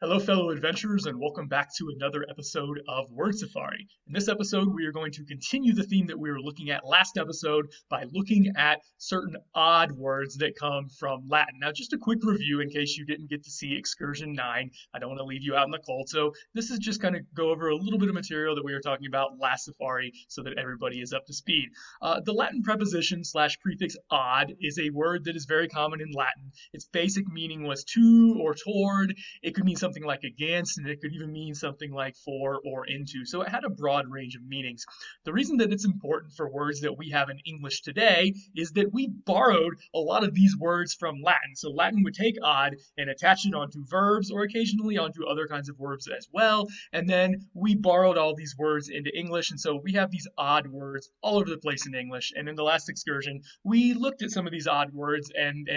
Hello, fellow adventurers, and welcome back to another episode of Word Safari. In this episode, we are going to continue the theme that we were looking at last episode by looking at certain odd words that come from Latin. Now, just a quick review in case you didn't get to see Excursion 9. I don't want to leave you out in the cold, so this is just kind of go over a little bit of material that we were talking about last safari so that everybody is up to speed. The Latin preposition slash prefix odd is a word that is very common in Latin. Its basic meaning was to or toward. It could mean something like against, and it could even mean something like for or into. So it had a broad range of meanings. The reason that it's important for words that we have in English today is that we borrowed a lot of these words from Latin. So Latin would take odd and attach it onto verbs or occasionally onto other kinds of verbs as well. And then we borrowed all these words into English. And so we have these odd words all over the place in English. And in the last excursion, we looked at some of these odd words and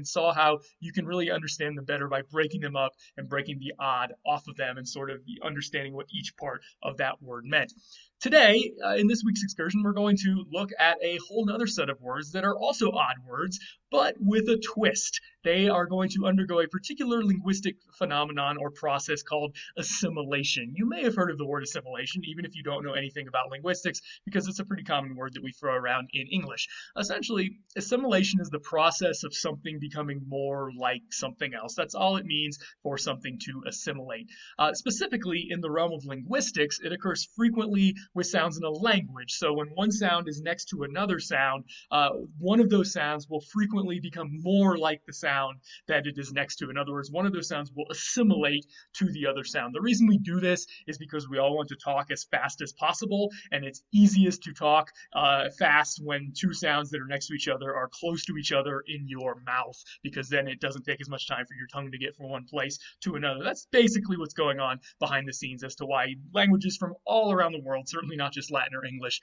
saw how you can really understand them better by breaking them up and breaking the odd off of them and sort of understanding what each part of that word meant. Today, in this week's excursion, we're going to look at a whole nother set of words that are also odd words, but with a twist. They are going to undergo a particular linguistic phenomenon or process called assimilation. You may have heard of the word assimilation, even if you don't know anything about linguistics, because it's a pretty common word that we throw around in English. Essentially, assimilation is the process of something becoming more like something else. That's all it means for something to assimilate. Specifically, in the realm of linguistics, it occurs frequently with sounds in a language. So when one sound is next to another sound, one of those sounds will frequently become more like the sound that it is next to. In other words, one of those sounds will assimilate to the other sound. The reason we do this is because we all want to talk as fast as possible, and it's easiest to talk fast when two sounds that are next to each other are close to each other in your mouth, because then it doesn't take as much time for your tongue to get from one place to another. That's basically what's going on behind the scenes as to why languages from all around the world, certainly not just Latin or English,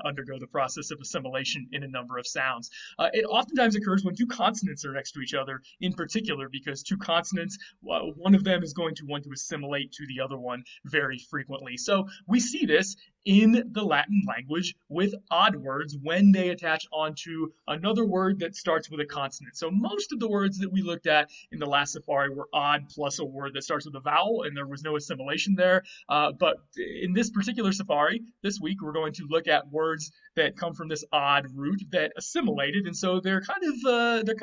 undergo the process of assimilation in a number of sounds. It oftentimes occurs when two consonants are next to each other in particular, because two consonants, one of them is going to want to assimilate to the other one very frequently. So we see this in the Latin language with odd words when they attach onto another word that starts with a consonant. So most of the words that we looked at in the last safari were odd plus a word that starts with a vowel, and there was no assimilation there. But in this particular safari, this week, we're going to look at words that come from this odd root that assimilated, and so they're kind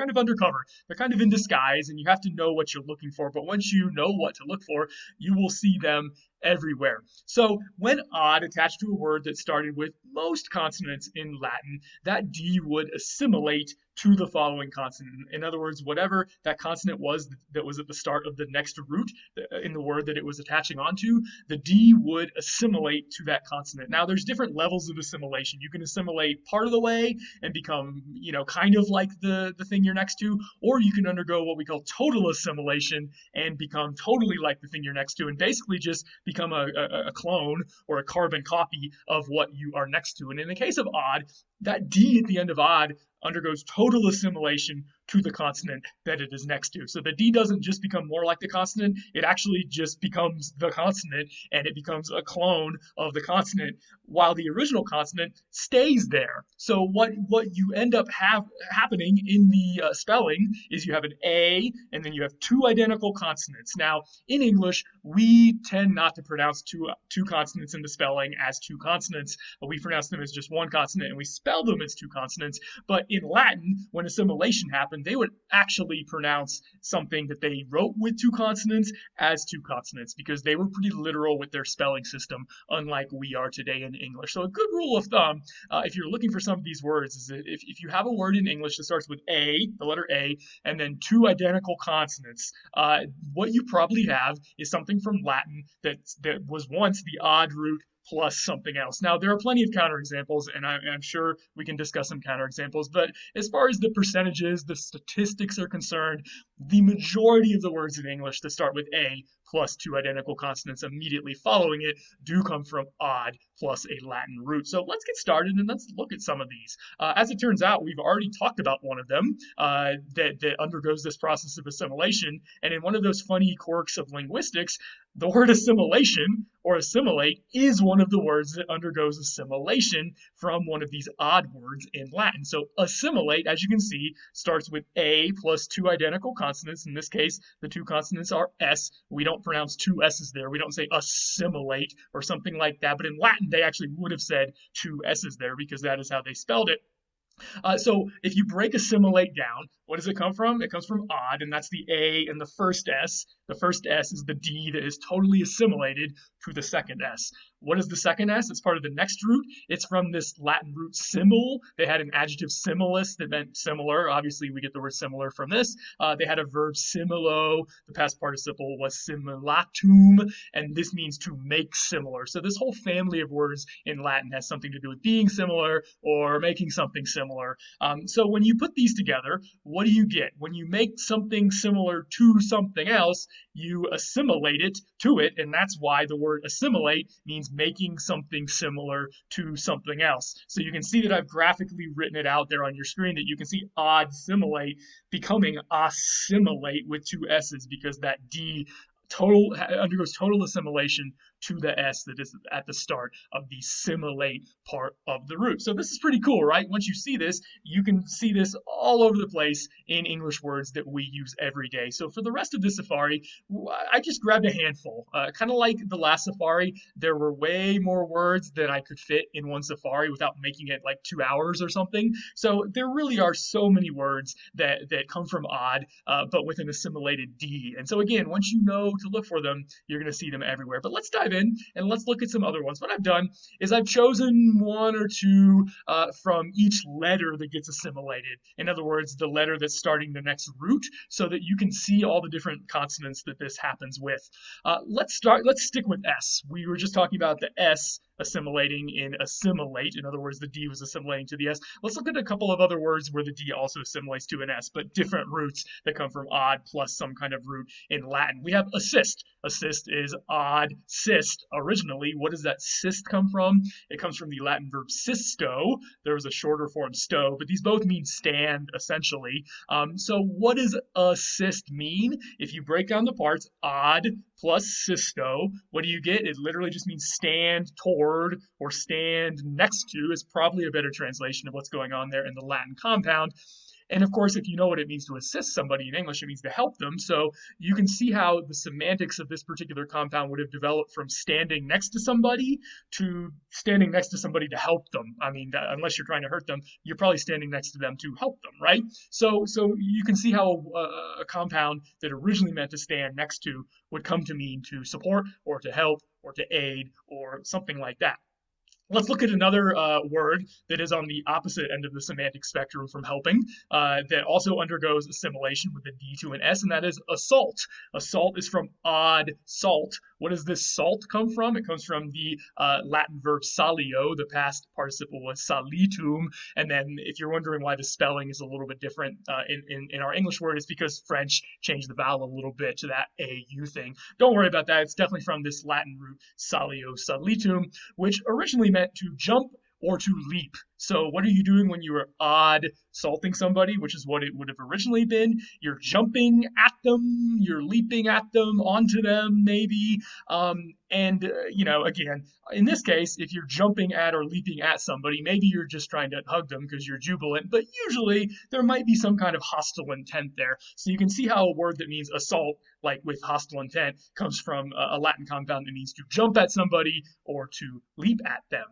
of undercover. They're kind of in disguise, and you have to know what you're looking for. But once you know what to look for, you will see them everywhere. So when odd attached to a word that started with most consonants in Latin, that D would assimilate to the following consonant. In other words, whatever that consonant was that was at the start of the next root in the word that it was attaching onto, the D would assimilate to that consonant. Now, there's different levels of assimilation. You can assimilate part of the way and become, kind of like the thing you're next to, or you can undergo what we call total assimilation and become totally like the thing you're next to, and basically just become a clone or a carbon copy of what you are next to. And in the case of odd, that D at the end of odd undergoes total assimilation to the consonant that it is next to. So the D doesn't just become more like the consonant, it actually just becomes the consonant, and it becomes a clone of the consonant while the original consonant stays there. So what you end up happening in the spelling is you have an A, and then you have two identical consonants. Now, in English, we tend not to pronounce two consonants in the spelling as two consonants. We pronounce them as just one consonant, and we spell them as two consonants. But in Latin, when assimilation happened, they would actually pronounce something that they wrote with two consonants as two consonants, because they were pretty literal with their spelling system, unlike we are today in English. So a good rule of thumb, if you're looking for some of these words, is that if you have a word in English that starts with A, the letter A, and then two identical consonants, what you probably have is something from Latin that was once the odd root plus something else. Now, there are plenty of counterexamples, and I'm sure we can discuss some counterexamples, but as far as the percentages, the statistics are concerned, the majority of the words in English that start with A plus two identical consonants immediately following it do come from odd plus a Latin root. So let's get started and let's look at some of these. As it turns out, we've already talked about one of them that undergoes this process of assimilation, and in one of those funny quirks of linguistics, the word assimilation or assimilate is one of the words that undergoes assimilation from one of these odd words in Latin. So assimilate, as you can see, starts with A plus two identical consonants consonants. In this case, the two consonants are S. We don't pronounce two S's there. We don't say assimilate or something like that. But in Latin, they actually would have said two S's there because that is how they spelled it. So if you break assimilate down, what does it come from? It comes from odd, and that's the A and the first S. The first S is the D that is totally assimilated to the second S. What is the second S? It's part of the next root. It's from this Latin root simul. They had an adjective similis that meant similar. Obviously, we get the word similar from this. They had a verb similo. The past participle was similatum, and this means to make similar. So this whole family of words in Latin has something to do with being similar or making something similar. So when you put these together, what do you get? When you make something similar to something else, you assimilate it to it, and that's why the word assimilate means making something similar to something else. So you can see that I've graphically written it out there on your screen, that you can see odd similate becoming assimilate with two S's, because that D undergoes total assimilation to the S that is at the start of the similate part of the root. So this is pretty cool, right? Once you see this, you can see this all over the place in English words that we use every day. So for the rest of this safari, I just grabbed a handful. Kind of like the last safari, there were way more words than I could fit in one safari without making it like 2 hours or something. So there really are so many words that come from odd, but with an assimilated D. And so again, once you know to look for them, you're going to see them everywhere. But let's dive in and let's look at some other ones. What I've done is I've chosen one or two from each letter that gets assimilated. In other words, the letter that's starting the next root, so that you can see all the different consonants that this happens with. Let's stick with S. We were just talking about the S assimilating in assimilate. In other words, the D was assimilating to the S. Let's look at a couple of other words where the D also assimilates to an S, but different roots that come from odd plus some kind of root in Latin. We have assist. Assist is odd sist originally. What does that sist come from? It comes from the Latin verb sisto. There was a shorter form sto, but these both mean stand essentially. So what does assist mean? If you break down the parts, odd plus sisto, what do you get? It literally just means stand toward or stand next to, is probably a better translation of what's going on there in the Latin compound. And of course, if you know what it means to assist somebody in English, it means to help them. So you can see how the semantics of this particular compound would have developed from standing next to somebody to standing next to somebody to help them. I mean, unless you're trying to hurt them, you're probably standing next to them to help them, right? So you can see how a compound that originally meant to stand next to would come to mean to support or to help or to aid or something like that. Let's look at another word that is on the opposite end of the semantic spectrum from helping, that also undergoes assimilation with a D to an S, and that is assault. Assault is from odd salt. What does this salt come from? It comes from the Latin verb salio. The past participle was salitum. And then if you're wondering why the spelling is a little bit different in our English word, it's because French changed the vowel a little bit to that AU thing. Don't worry about that. It's definitely from this Latin root salio salitum, which originally meant to jump or to leap. So what are you doing when you are odd salting somebody, which is what it would have originally been? You're jumping at them, you're leaping at them, onto them maybe. Again, in this case, if you're jumping at or leaping at somebody, maybe you're just trying to hug them because you're jubilant, but usually there might be some kind of hostile intent there. So you can see how a word that means assault, like with hostile intent, comes from a Latin compound that means to jump at somebody or to leap at them.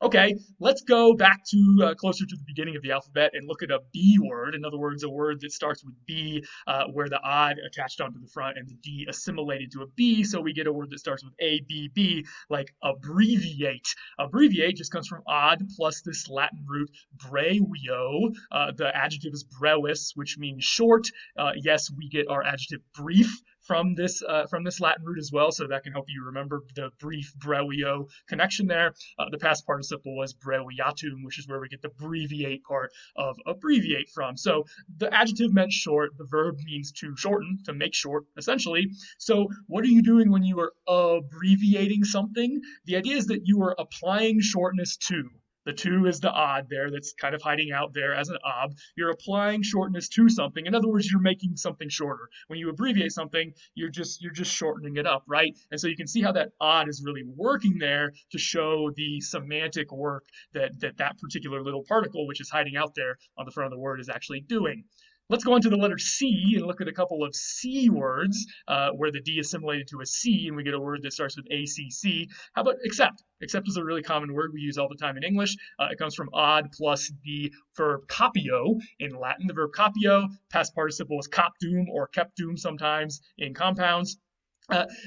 Okay, let's go back to closer to the beginning of the alphabet and look at a B word. In other words, a word that starts with B, where the odd attached onto the front and the D assimilated to a B. So we get a word that starts with A, B, B, like abbreviate. Abbreviate just comes from odd plus this Latin root brevio. The adjective is brevis, which means short. Yes, we get our adjective brief from this Latin root as well, so that can help you remember the brief brevio connection there. The past participle was breviatum, which is where we get the breviate part of abbreviate from. So the adjective meant short, the verb means to shorten, to make short, essentially. So what are you doing when you are abbreviating something? The idea is that you are applying shortness to. The to is the odd there that's kind of hiding out there as an ob. You're applying shortness to something. In other words, you're making something shorter. When you abbreviate something, you're just shortening it up, right? And so you can see how that odd is really working there to show the semantic work that particular little particle, which is hiding out there on the front of the word, is actually doing. Let's go on to the letter C and look at a couple of C words where the D is assimilated to a C and we get a word that starts with ACC. How about accept? Accept is a really common word we use all the time in English. It comes from odd plus the verb capio in Latin. The verb capio, past participle is captum or keptum sometimes in compounds.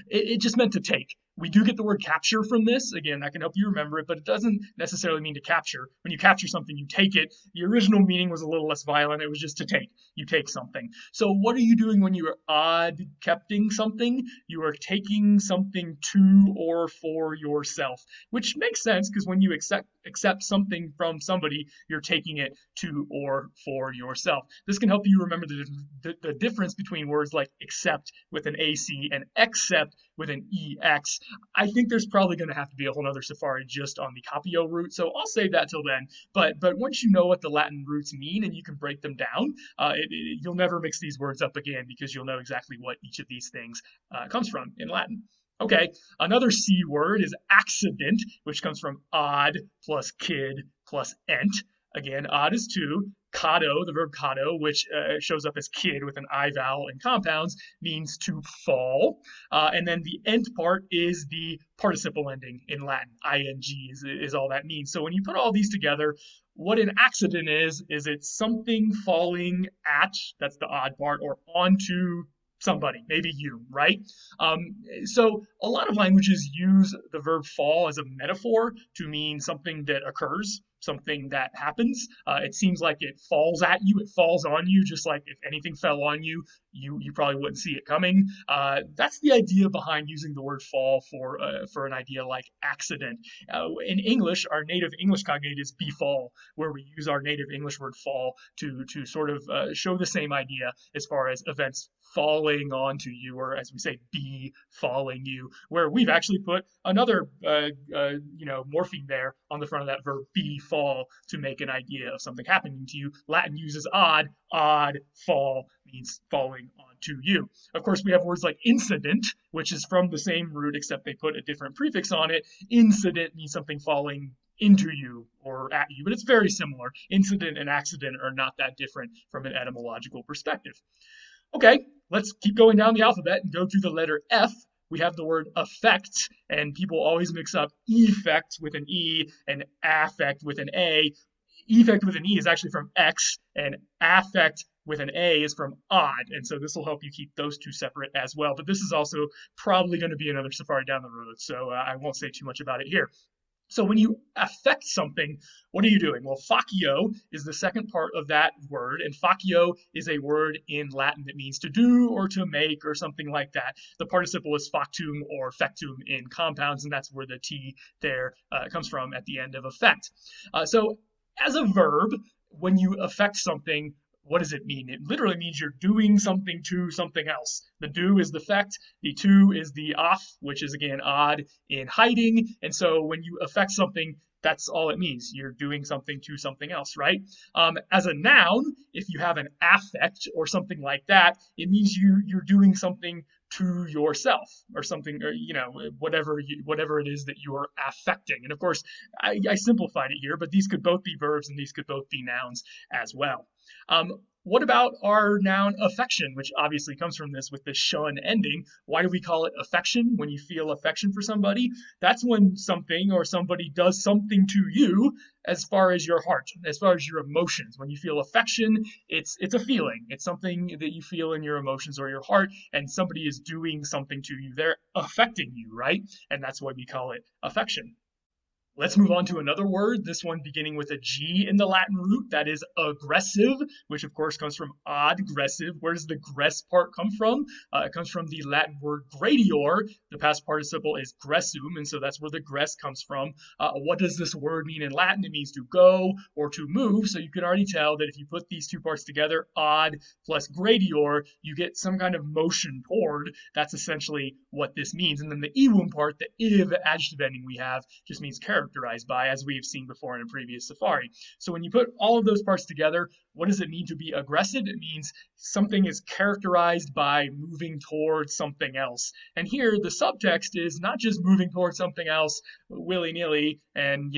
It just meant to take. We do get the word capture from this. Again, that can help you remember it, but it doesn't necessarily mean to capture. When you capture something, you take it. The original meaning was a little less violent. It was just to take. You take something. So what are you doing when you are odd kepting something? You are taking something to or for yourself, which makes sense because when you accept something from somebody, you're taking it to or for yourself. This can help you remember the difference between words like accept with an AC and accept with an EX. I think there's probably going to have to be a whole other Safari just on the capio root, so I'll save that till then. But once you know what the Latin roots mean and you can break them down, you'll never mix these words up again because you'll know exactly what each of these things comes from in Latin. Okay, another C word is accident, which comes from odd plus kid plus ent. Again, odd is two. Cado, the verb cado, which shows up as kid with an I vowel in compounds, means to fall. And then the ent part is the participle ending in Latin. ing is all that means. So when you put all these together, what an accident is it's something falling at, that's the odd part, or onto somebody, maybe you, right? So a lot of languages use the verb fall as a metaphor to mean something that occurs, something that happens. It seems like it falls at you, it falls on you, just like if anything fell on you, you probably wouldn't see it coming. That's the idea behind using the word fall for an idea like accident. In English, our native English cognate is befall, where we use our native English word fall to sort of show the same idea as far as events falling onto you, or as we say, befalling you, where we've actually put another morpheme there on the front of that verb befall to make an idea of something happening to you. Latin uses odd fall means falling onto you. Of course, we have words like incident, which is from the same root except they put a different prefix on it. Incident means something falling into you or at you, but it's very similar. Incident and accident are not that different from an etymological perspective. Okay, let's keep going down the alphabet and go to the letter F. We have the word affect, and people always mix up effect with an E and affect with an A. Effect with an E is actually from X, and affect with an A is from odd, and so this will help you keep those two separate as well. But this is also probably going to be another Safari down the road, so I won't say too much about it here. So when you affect something, what are you doing? Well, facio is the second part of that word, and facio is a word in Latin that means to do or to make or something like that. The participle is factum or fectum in compounds, and that's where the T there comes from at the end of affect. So as a verb, when you affect something, what does it mean? It literally means you're doing something to something else. The do is the fect, the to is the off, which is again odd in hiding. And so when you affect something, that's all it means. You're doing something to something else, right? As a noun, if you have an affect or something like that, it means you're doing something to yourself or something, or whatever it is that you are affecting. And of course, I simplified it here, but these could both be verbs and these could both be nouns as well. What about our noun affection, which obviously comes from this with the shun ending? Why do we call it affection? When you feel affection for somebody, that's when something or somebody does something to you as far as your heart, as far as your emotions. When you feel affection, it's a feeling. It's something that you feel in your emotions or your heart, and somebody is doing something to you. They're affecting you, right? And that's why we call it affection. Let's move on to another word, this one beginning with a G in the Latin root, that is aggressive, which of course comes from aggressive. Where does the gress part come from? It comes from the Latin word gradior. The past participle is gressum, and so that's where the gress comes from. What does this word mean in Latin? It means to go or to move, so you can already tell that if you put these two parts together, ad plus gradior, you get some kind of motion toward. That's essentially what this means. And then the ewum part, the iv adjective ending we have, just means character. characterized by, as we've seen before in a previous safari. So when you put all of those parts together, what does it mean to be aggressive? It means something is characterized by moving towards something else. And here the subtext is not just moving towards something else willy-nilly and,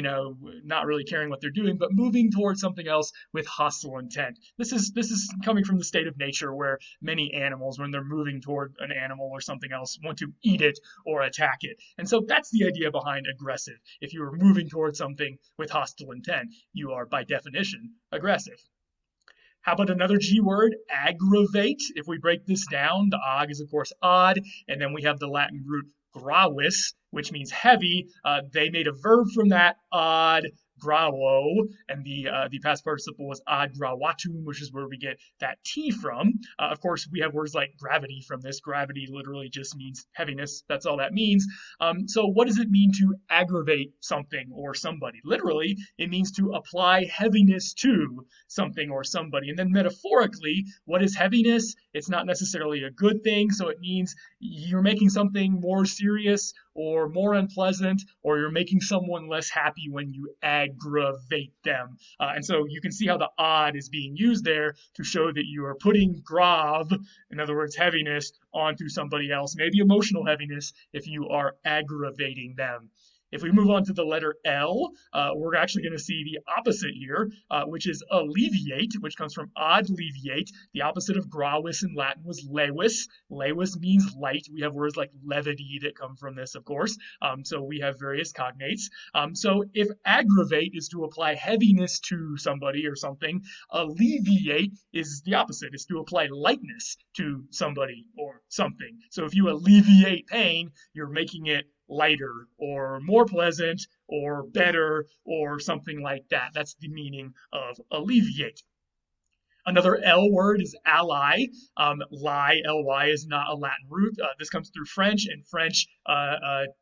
not really caring what they're doing, but moving towards something else with hostile intent. This is coming from the state of nature where many animals, when they're moving toward an animal or something else, want to eat it or attack it. And so that's the idea behind aggressive. If you are moving towards something with hostile intent, you are by definition aggressive. How about another G word, aggravate? If we break this down, the ag is of course odd, and then we have the Latin root gravis, which means heavy. They made a verb from that, ad gravo, and the past participle was ad gravatum, which is where we get that T from. Of course, we have words like gravity from this. Gravity literally just means heaviness. That's all that means. So what does it mean to aggravate something or somebody? Literally, it means to apply heaviness to something or somebody. And then metaphorically, what is heaviness? It's not necessarily a good thing, so it means you're making something more serious or more unpleasant, or you're making someone less happy when you aggravate them. And so you can see how the odd is being used there to show that you are putting grav, in other words, heaviness, onto somebody else, maybe emotional heaviness, if you are aggravating them. If we move on to the letter L, we're actually going to see the opposite here, which is alleviate, which comes from adleviate. The opposite of gravis in Latin was levis. Levis means light. We have words like levity that come from this, of course. So we have various cognates. So if aggravate is to apply heaviness to somebody or something, alleviate is the opposite. It's to apply lightness to somebody or something. So if you alleviate pain, you're making it lighter or more pleasant or better or something like that. That's the meaning of alleviate. Another L word is ally. Lie, L-Y, is not a Latin root. This comes through French, and French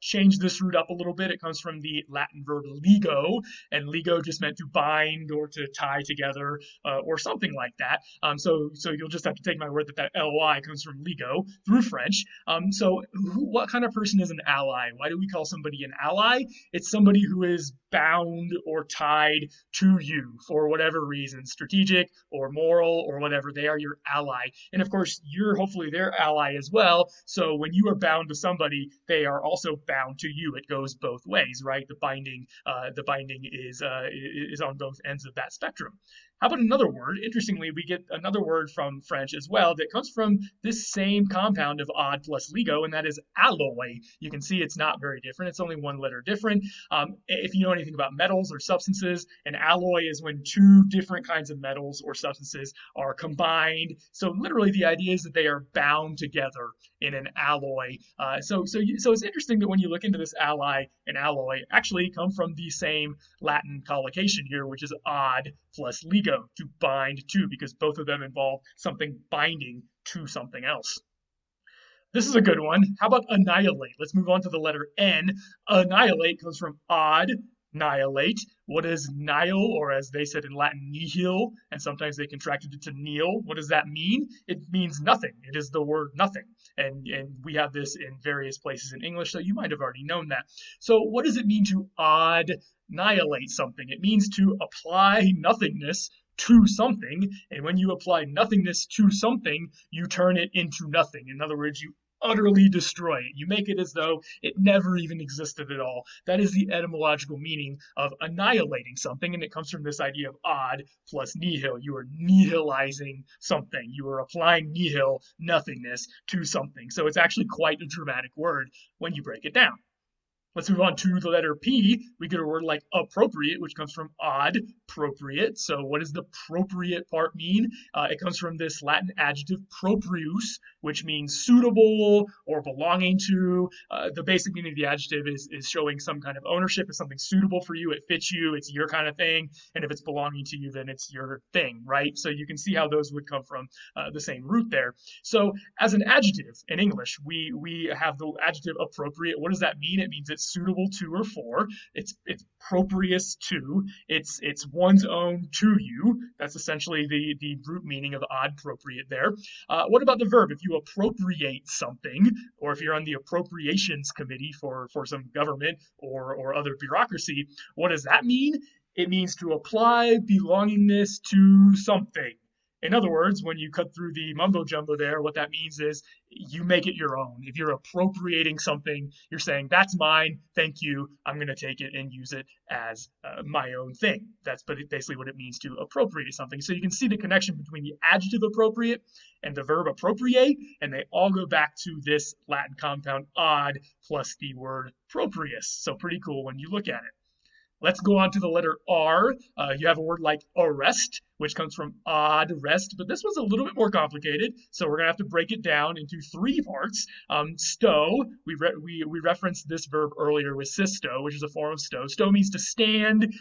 changed this root up a little bit. It comes from the Latin verb ligo, and ligo just meant to bind or to tie together or something like that. So you'll just have to take my word that L-Y comes from ligo through French. What kind of person is an ally? Why do we call somebody an ally? It's somebody who is bound or tied to you for whatever reason, strategic or moral or whatever. They are your ally. And of course, you're hopefully their ally as well. So when you are bound to somebody, they are also bound to you. It goes both ways, right? The binding is on both ends of that spectrum. How about another word? Interestingly, we get another word from French as well that comes from this same compound of odd plus ligo, and that is alloy. You can see it's not very different. It's only one letter different. If you know anything about metals or substances, an alloy is when two different kinds of metals or substances are combined. So literally the idea is that they are bound together in an alloy. So it's interesting that when you look into this ally and alloy actually come from the same Latin collocation here, which is odd plus ligo, to bind to, because both of them involve something binding to something else. This is a good one. How about annihilate? Let's move on to the letter N. Annihilate comes from odd, nihilate. What is nihil, or as they said in Latin, nihil, and sometimes they contracted it to nihil. What does that mean? It means nothing. It is the word nothing. And we have this in various places in English, so you might have already known that. So what does it mean to odd annihilate something? It means to apply nothingness to something, and when you apply nothingness to something, you turn it into nothing. In other words, you utterly destroy it. You make it as though it never even existed at all. That is the etymological meaning of annihilating something, and it comes from this idea of odd plus nihil. You are nihilizing something. You are applying nihil, nothingness, to something. So it's actually quite a dramatic word when you break it down. Let's move on to the letter P. We get a word like appropriate, which comes from odd, appropriate. So what does the appropriate part mean? It comes from this Latin adjective proprius, which means suitable or belonging to. The basic meaning of the adjective is showing some kind of ownership. It's something suitable for you. It fits you. It's your kind of thing. And if it's belonging to you, then it's your thing, right? So you can see how those would come from the same root there. So as an adjective in English, we have the adjective appropriate. What does that mean? It means it's suitable to or for. It's proprious to. It's one's own to you. That's essentially the root meaning of odd appropriate there. What about the verb? If you appropriate something, or if you're on the appropriations committee for some government or other bureaucracy, what does that mean? It means to apply belongingness to something. In other words, when you cut through the mumbo jumbo there, what that means is you make it your own. If you're appropriating something, you're saying, that's mine, thank you, I'm going to take it and use it as my own thing. That's basically what it means to appropriate something. So you can see the connection between the adjective appropriate and the verb appropriate, and they all go back to this Latin compound odd plus the word proprius. So pretty cool when you look at it. Let's go on to the letter R. You have a word like arrest, which comes from odd rest, but this one's a little bit more complicated, so we're going to have to break it down into three parts. Stow, we referenced this verb earlier with sisto, which is a form of stow. Stow means to stand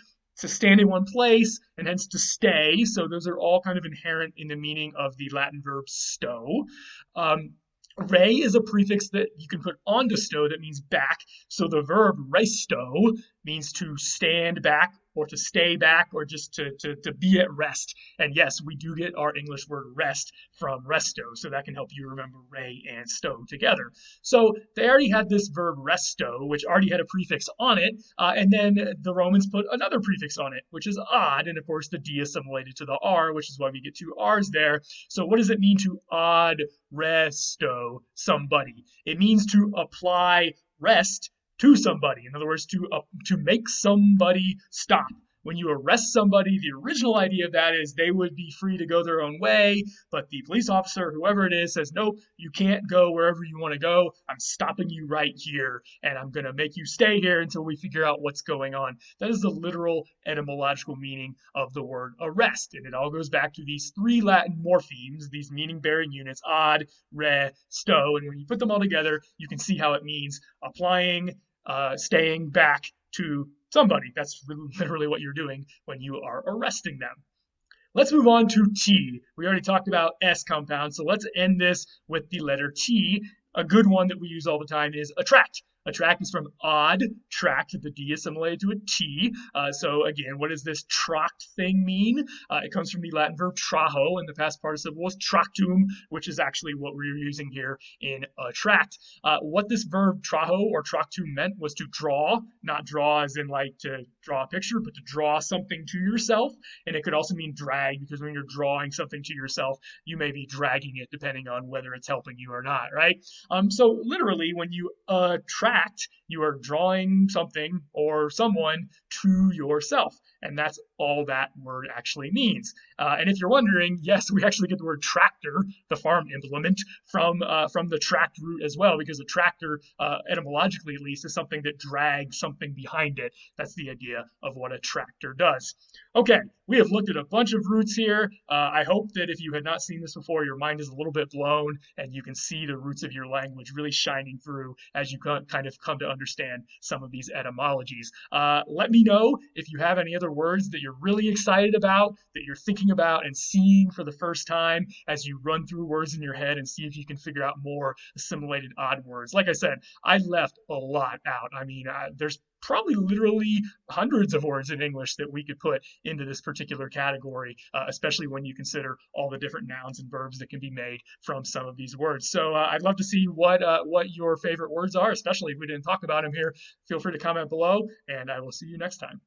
in one place, and hence to stay, so those are all kind of inherent in the meaning of the Latin verb stow. Re is a prefix that you can put onto stow that means back. So the verb resto means to stand back or to stay back or just to be at rest. And yes, we do get our English word rest from resto. So that can help you remember re and stow together. So they already had this verb resto, which already had a prefix on it. And then the Romans put another prefix on it, which is odd. And of course, the D assimilated to the R, which is why we get two R's there. So what does it mean to odd resto somebody? It means to apply rest to somebody. In other words, to make somebody stop. When you arrest somebody, the original idea of that is they would be free to go their own way, but the police officer, whoever it is, says, nope, you can't go wherever you want to go. I'm stopping you right here, and I'm going to make you stay here until we figure out what's going on. That is the literal etymological meaning of the word arrest, and it all goes back to these three Latin morphemes, these meaning-bearing units, odd, re, stow, and when you put them all together, you can see how it means applying, staying back to somebody. That's literally what you're doing when you are arresting them. Let's move on to T. We already talked about S compound, so let's end this with the letter T. A good one that we use all the time is attract. Attract is from odd, tract, the D assimilated to a T. So again, what does this tract thing mean? It comes from the Latin verb traho, and the past participle was tractum, which is actually what we're using here in attract. What this verb traho or tractum meant was to draw, not draw as in like to draw a picture, but to draw something to yourself. And it could also mean drag, because when you're drawing something to yourself, you may be dragging it depending on whether it's helping you or not, right? So literally, when you attract, you are drawing something or someone to yourself. And that's all that word actually means. And if you're wondering, yes, we actually get the word tractor, the farm implement, from the tract root as well, because a tractor, etymologically at least, is something that drags something behind it. That's the idea of what a tractor does. Okay, we have looked at a bunch of roots here. I hope that if you had not seen this before, your mind is a little bit blown and you can see the roots of your language really shining through as you kind of come to understand some of these etymologies. Let me know if you have any other words that you're really excited about, that you're thinking about and seeing for the first time as you run through words in your head and see if you can figure out more assimilated odd words. Like I said, I left a lot out. I mean, there's probably literally hundreds of words in English that we could put into this particular category, especially when you consider all the different nouns and verbs that can be made from some of these words. So I'd love to see what your favorite words are, especially if we didn't talk about them here. Feel free to comment below, and I will see you next time.